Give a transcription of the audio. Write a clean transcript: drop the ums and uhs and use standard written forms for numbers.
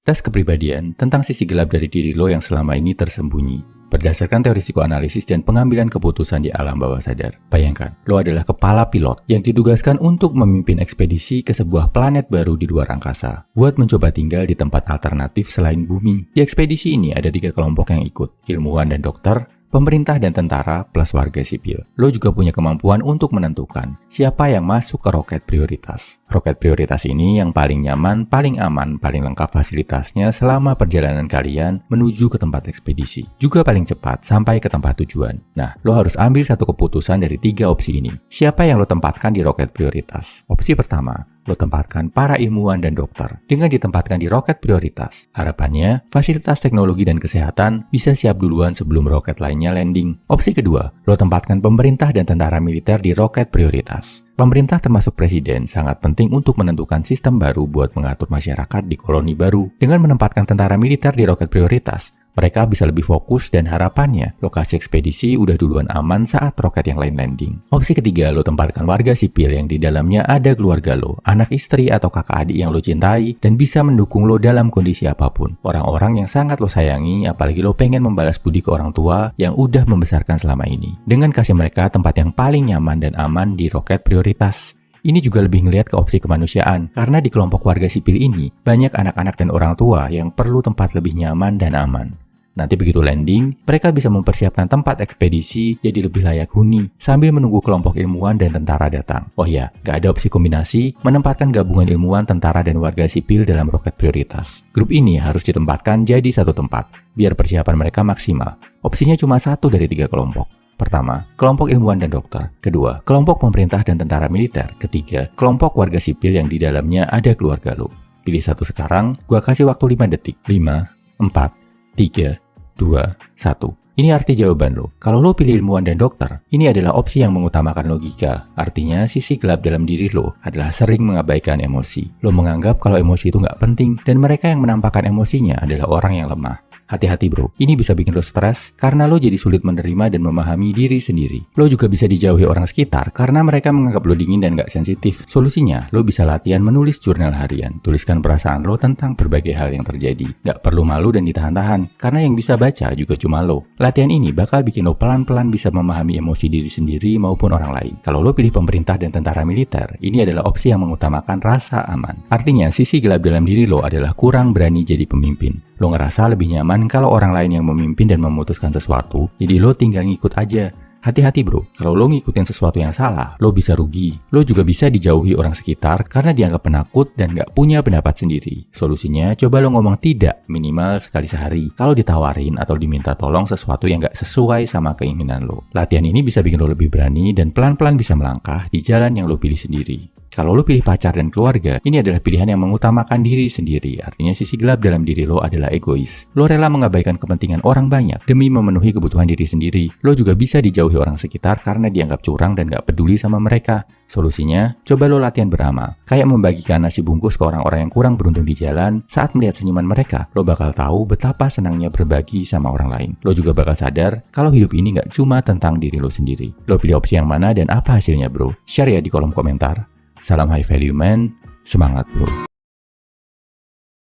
Tes kepribadian tentang sisi gelap dari diri lo yang selama ini tersembunyi. Berdasarkan teori psikoanalisis dan pengambilan keputusan di alam bawah sadar. Bayangkan, lo adalah kepala pilot yang ditugaskan untuk memimpin ekspedisi ke sebuah planet baru di luar angkasa, buat mencoba tinggal di tempat alternatif selain bumi. Di ekspedisi ini ada 3 kelompok yang ikut, ilmuwan dan dokter, pemerintah dan tentara, plus warga sipil. Lo juga punya kemampuan untuk menentukan siapa yang masuk ke roket prioritas. Roket prioritas ini yang paling nyaman, paling aman, paling lengkap fasilitasnya selama perjalanan kalian menuju ke tempat ekspedisi. Juga paling cepat sampai ke tempat tujuan. Nah, lo harus ambil satu keputusan dari 3 opsi ini. Siapa yang lo tempatkan di roket prioritas? Opsi pertama, lo tempatkan para ilmuwan dan dokter. Dengan ditempatkan di roket prioritas, harapannya fasilitas teknologi dan kesehatan bisa siap duluan sebelum roket lainnya landing. Opsi kedua, lo tempatkan pemerintah dan tentara militer di roket prioritas. Pemerintah termasuk presiden sangat penting untuk menentukan sistem baru buat mengatur masyarakat di koloni baru. Dengan menempatkan tentara militer di roket prioritas, mereka bisa lebih fokus dan harapannya lokasi ekspedisi udah duluan aman saat roket yang lain landing. Opsi ketiga, lo tempatkan warga sipil yang di dalamnya ada keluarga lo, anak istri atau kakak adik yang lo cintai dan bisa mendukung lo dalam kondisi apapun. Orang-orang yang sangat lo sayangi, apalagi lo pengen membalas budi ke orang tua yang udah membesarkan selama ini. Dengan kasih mereka tempat yang paling nyaman dan aman di roket prioritas. Ini juga lebih ngelihat ke opsi kemanusiaan, karena di kelompok warga sipil ini banyak anak-anak dan orang tua yang perlu tempat lebih nyaman dan aman. Nanti begitu landing, mereka bisa mempersiapkan tempat ekspedisi jadi lebih layak huni sambil menunggu kelompok ilmuwan dan tentara datang. Oh ya, gak ada opsi kombinasi menempatkan gabungan ilmuwan, tentara, dan warga sipil dalam roket prioritas. Grup ini harus ditempatkan jadi satu tempat, biar persiapan mereka maksimal. Opsinya cuma 1 dari 3 kelompok. Pertama, kelompok ilmuwan dan dokter. Kedua, kelompok pemerintah dan tentara militer. Ketiga, kelompok warga sipil yang di dalamnya ada keluarga lo. Pilih satu sekarang, gua kasih waktu 5 detik. 5, 4, 3, 2, 1. Ini arti jawaban lo. Kalau lo pilih ilmuwan dan dokter, ini adalah opsi yang mengutamakan logika. Artinya, sisi gelap dalam diri lo adalah sering mengabaikan emosi. Lo menganggap kalau emosi itu nggak penting, dan mereka yang menampakkan emosinya adalah orang yang lemah. Hati-hati bro, ini bisa bikin lo stres karena lo jadi sulit menerima dan memahami diri sendiri. Lo juga bisa dijauhi orang sekitar karena mereka menganggap lo dingin dan gak sensitif. Solusinya, lo bisa latihan menulis jurnal harian. Tuliskan perasaan lo tentang berbagai hal yang terjadi. Gak perlu malu dan ditahan-tahan, karena yang bisa baca juga cuma lo. Latihan ini bakal bikin lo pelan-pelan bisa memahami emosi diri sendiri maupun orang lain. Kalau lo pilih pemerintah dan tentara militer, ini adalah opsi yang mengutamakan rasa aman. Artinya, sisi gelap dalam diri lo adalah kurang berani jadi pemimpin. Lo ngerasa lebih nyaman kalau orang lain yang memimpin dan memutuskan sesuatu, jadi lo tinggal ngikut aja. Hati-hati bro, kalau lo ngikutin sesuatu yang salah, lo bisa rugi. Lo juga bisa dijauhi orang sekitar karena dianggap penakut dan gak punya pendapat sendiri. Solusinya, coba lo ngomong tidak minimal sekali sehari kalau ditawarin atau diminta tolong sesuatu yang gak sesuai sama keinginan lo. Latihan ini bisa bikin lo lebih berani dan pelan-pelan bisa melangkah di jalan yang lo pilih sendiri. Kalau lo pilih pacar dan keluarga, ini adalah pilihan yang mengutamakan diri sendiri. Artinya sisi gelap dalam diri lo adalah egois. Lo rela mengabaikan kepentingan orang banyak demi memenuhi kebutuhan diri sendiri. Lo juga bisa dijauhi orang sekitar karena dianggap curang dan gak peduli sama mereka. Solusinya, coba lo latihan beramal. Kayak membagikan nasi bungkus ke orang-orang yang kurang beruntung di jalan. Saat melihat senyuman mereka, lo bakal tahu betapa senangnya berbagi sama orang lain. Lo juga bakal sadar kalau hidup ini gak cuma tentang diri lo sendiri. Lo pilih opsi yang mana dan apa hasilnya bro? Share ya di kolom komentar. Salam high value man, semangat bro.